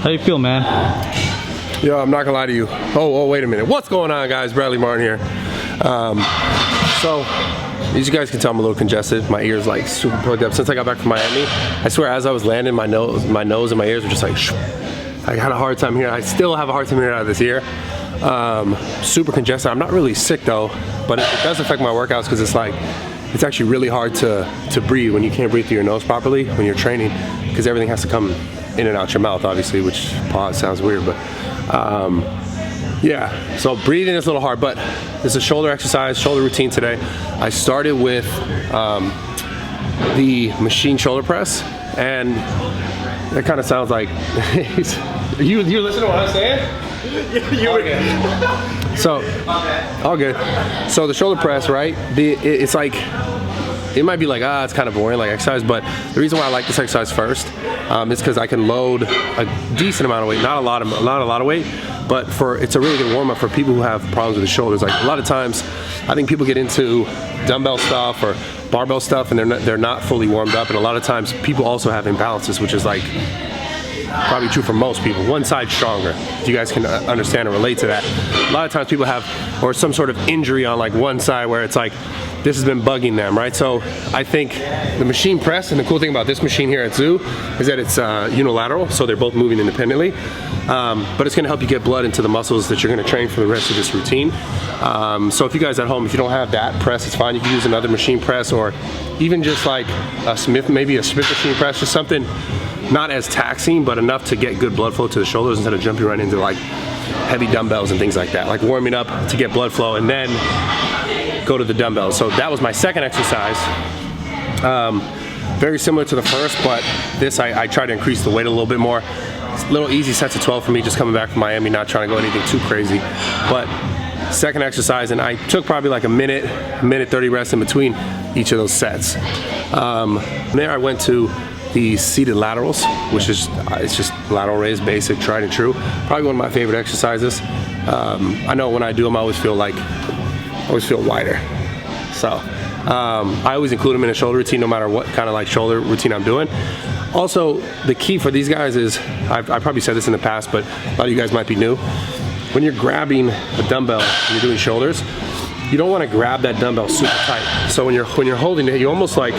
How you feel, man? Yo, I'm not gonna lie to you. Oh, wait a minute. What's going on, guys? Bradley Martyn here. So, as you guys can tell, I'm a little congested. My ears like super plugged up. Since I got back from Miami, I swear as I was landing, my nose and my ears were just like, shh. I had a hard time hearing. I still have a hard time hearing out of this ear. Super congested. I'm not really sick though, but it does affect my workouts because it's like, it's actually really hard to breathe when you can't breathe through your nose properly when you're training, because everything has to come in and out your mouth, obviously, which sounds weird, but yeah, so breathing is a little hard, but it's a shoulder exercise, shoulder routine today. I started with the machine shoulder press, and it kind of sounds like you listen to what I'm saying? So, all good. So the shoulder press, right? It's like, it might be like, it's kind of boring, like exercise, but the reason why I like this exercise first is because I can load a decent amount of weight, not a lot of weight, but it's a really good warm up for people who have problems with the shoulders. Like a lot of times, I think people get into dumbbell stuff or barbell stuff, and they're not fully warmed up, and a lot of times people also have imbalances, which is like probably true for most people. One side stronger, if you guys can understand and relate to that. A lot of times people have, or some sort of injury on like one side where it's like, this has been bugging them, right? So I think the machine press, and the cool thing about this machine here at Zoo is that it's unilateral, so they're both moving independently. But it's gonna help you get blood into the muscles that you're gonna train for the rest of this routine. So if you guys at home, if you don't have that press, it's fine. You can use another machine press, or even just like maybe a Smith machine press, just something not as taxing, but enough to get good blood flow to the shoulders instead of jumping right into like heavy dumbbells and things like that. Like warming up to get blood flow and then go to the dumbbells. So that was my second exercise. Very similar to the first, but this I try to increase the weight a little bit more. It's little easy sets of 12 for me, just coming back from Miami, not trying to go anything too crazy. But second exercise, and I took probably like a minute 30 rest in between each of those sets. There I went to the seated laterals, which is it's just lateral raise, basic, tried and true. Probably one of my favorite exercises. I know when I do them, I always feel wider. So I always include them in a shoulder routine, no matter what kind of like shoulder routine I'm doing. Also, the key for these guys is, I've probably said this in the past, but a lot of you guys might be new. When you're grabbing a dumbbell and you're doing shoulders, you don't want to grab that dumbbell super tight. So when you're holding it, you almost let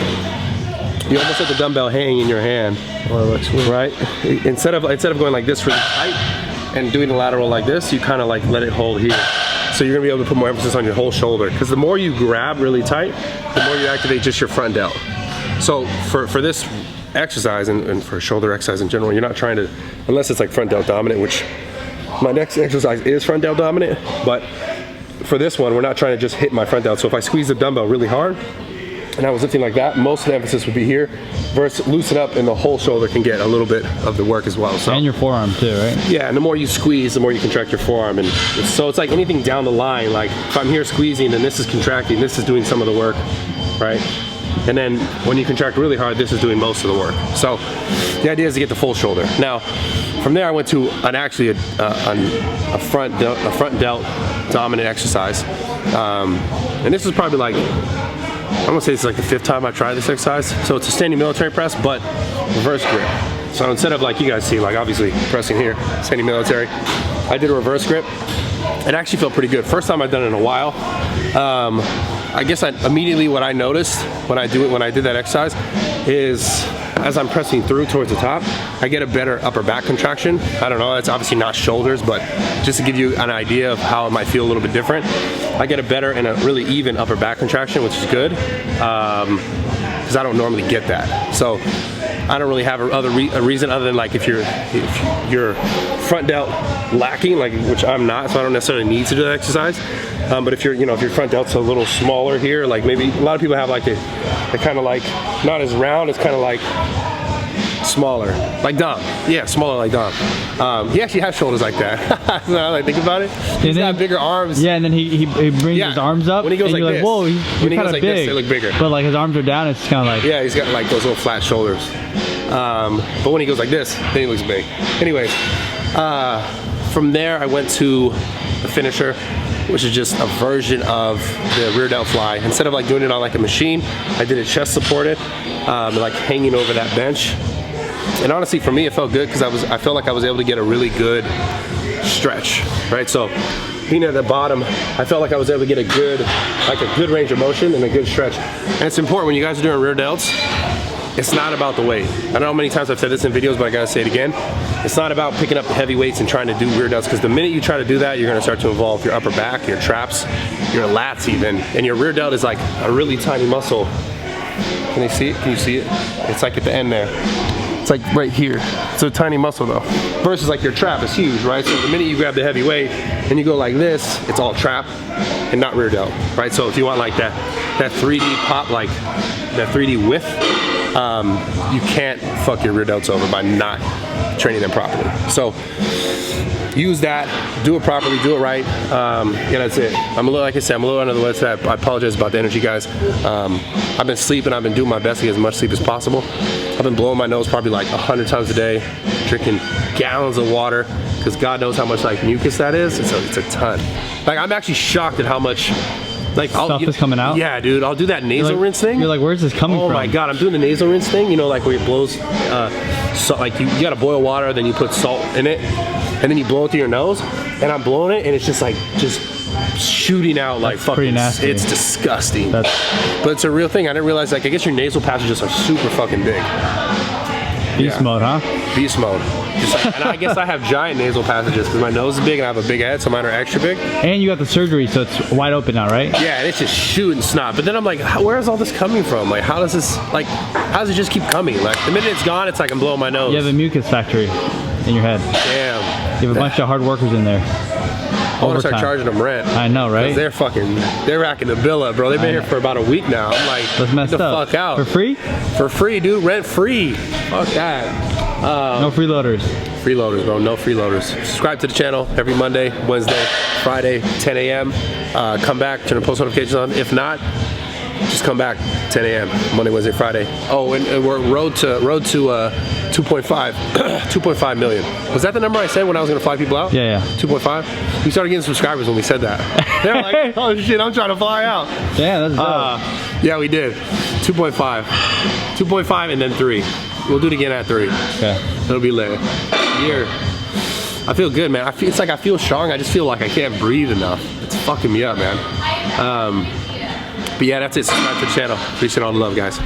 the dumbbell hang in your hand, right? Instead of going like this really tight and doing the lateral like this, you kind of like let it hold here. So you're gonna be able to put more emphasis on your whole shoulder, because the more you grab really tight, the more you activate just your front delt. So for this exercise and for shoulder exercise in general, you're not trying to, unless it's like front delt dominant, which my next exercise is front delt dominant, but for this one, we're not trying to just hit my front delt. So if I squeeze the dumbbell really hard, and I was lifting like that, most of the emphasis would be here, versus loosen up and the whole shoulder can get a little bit of the work as well. So, and your forearm too, right? Yeah, and the more you squeeze, the more you contract your forearm. And so it's like anything down the line, like if I'm here squeezing and this is contracting, this is doing some of the work, right? And then when you contract really hard, this is doing most of the work. So the idea is to get the full shoulder. Now, from there I went to a front delt dominant exercise. And this is probably like, I'm gonna say it's like the 5th time I tried this exercise. So it's a standing military press, but reverse grip. So instead of like you guys see, like obviously pressing here, standing military, I did a reverse grip. It actually felt pretty good. First time I've done it in a while. I guess immediately what I noticed when I did that exercise is, as I'm pressing through towards the top, I get a better upper back contraction. I don't know, that's obviously not shoulders, but just to give you an idea of how it might feel a little bit different, I get a better and a really even upper back contraction, which is good, because I don't normally get that. So I don't really have a reason other than like if you're front delt lacking, like which I'm not, so I don't necessarily need to do that exercise. But if your front delt's a little smaller here, like maybe a lot of people have like they're kind of like not as round, it's kind of like smaller, like Dom. Yeah, smaller like Dom. He actually has shoulders like that. Now that I think about it, he's got bigger arms. Yeah, and then he brings his arms up. When he goes and like you're this, whoa, when he goes like big. this, they look bigger. But like his arms are down, it's kind of like, yeah, he's got like those little flat shoulders. But when he goes like this, then he looks big. Anyways, from there I went to the finisher, which is just a version of the rear delt fly. Instead of like doing it on like a machine, I did it chest supported, like hanging over that bench. And honestly, for me, it felt good because I felt like I was able to get a really good stretch, right? So being at the bottom, I felt like I was able to get a good range of motion and a good stretch. And it's important when you guys are doing rear delts, it's not about the weight. I don't know how many times I've said this in videos, but I gotta say it again. It's not about picking up the heavy weights and trying to do rear delts, because the minute you try to do that, you're gonna start to involve your upper back, your traps, your lats even. And your rear delt is like a really tiny muscle. Can you see it? Can you see it? It's like at the end there. It's like right here. It's a tiny muscle though. Versus like your trap is huge, right? So the minute you grab the heavy weight and you go like this, it's all trap and not rear delt, right? So if you want like that 3D pop, like that 3D width, you can't fuck your rear delts over by not training them properly. So use that, do it properly, do it right. Yeah, that's it. Like I said, I'm a little under the weather today. I apologize about the energy, guys. I've been sleeping, I've been doing my best to get as much sleep as possible. I've been blowing my nose probably like 100 times a day, drinking gallons of water, because God knows how much like mucus that is. It's a ton. Like, I'm actually shocked at how much like stuff is coming out. Yeah, dude, I'll do that nasal rinse thing. You're like, where's this coming from? Oh my God, I'm doing the nasal rinse thing. You know, like where it blows, so like you gotta boil water, then you put salt in it, and then you blow it through your nose. And I'm blowing it, and it's just like shooting out like fucking. Pretty nasty. It's disgusting. But it's a real thing. I didn't realize, like, I guess your nasal passages are super fucking big. Beast mode, huh? Beast mode. And I guess I have giant nasal passages because my nose is big and I have a big head, so mine are extra big. And you got the surgery, so it's wide open now, right? Yeah, and it's just shooting snot. But then I'm like, where is all this coming from? Like, how does it just keep coming? Like, the minute it's gone, it's like I'm blowing my nose. You have a mucus factory in your head. Damn. You have a bunch of hard workers in there. I want to start charging them rent. I know, right? They're racking the bill up, bro. They've been here for about a week now. I'm like, that's messed get the up. fuck out. For free? For free, dude. Rent free. Fuck that. No freeloaders. Freeloaders, bro. No freeloaders. Subscribe to the channel every Monday, Wednesday, Friday, 10 a.m. Come back, turn the post notifications on. If not, just come back 10 a.m. Monday, Wednesday, Friday. Oh, and we're road to 2.5 million. Was that the number I said when I was gonna fly people out? Yeah. 2.5. We started getting subscribers when we said that. They're like, oh shit, I'm trying to fly out. Yeah, that's dope. Yeah, we did. 2.5 and then 3. We'll do it again at 3. Okay. It'll be lit. Year. I feel good, man. It's like I feel strong. I just feel like I can't breathe enough. It's fucking me up, man. But yeah, that's it. Subscribe to the channel. Appreciate all the love, guys.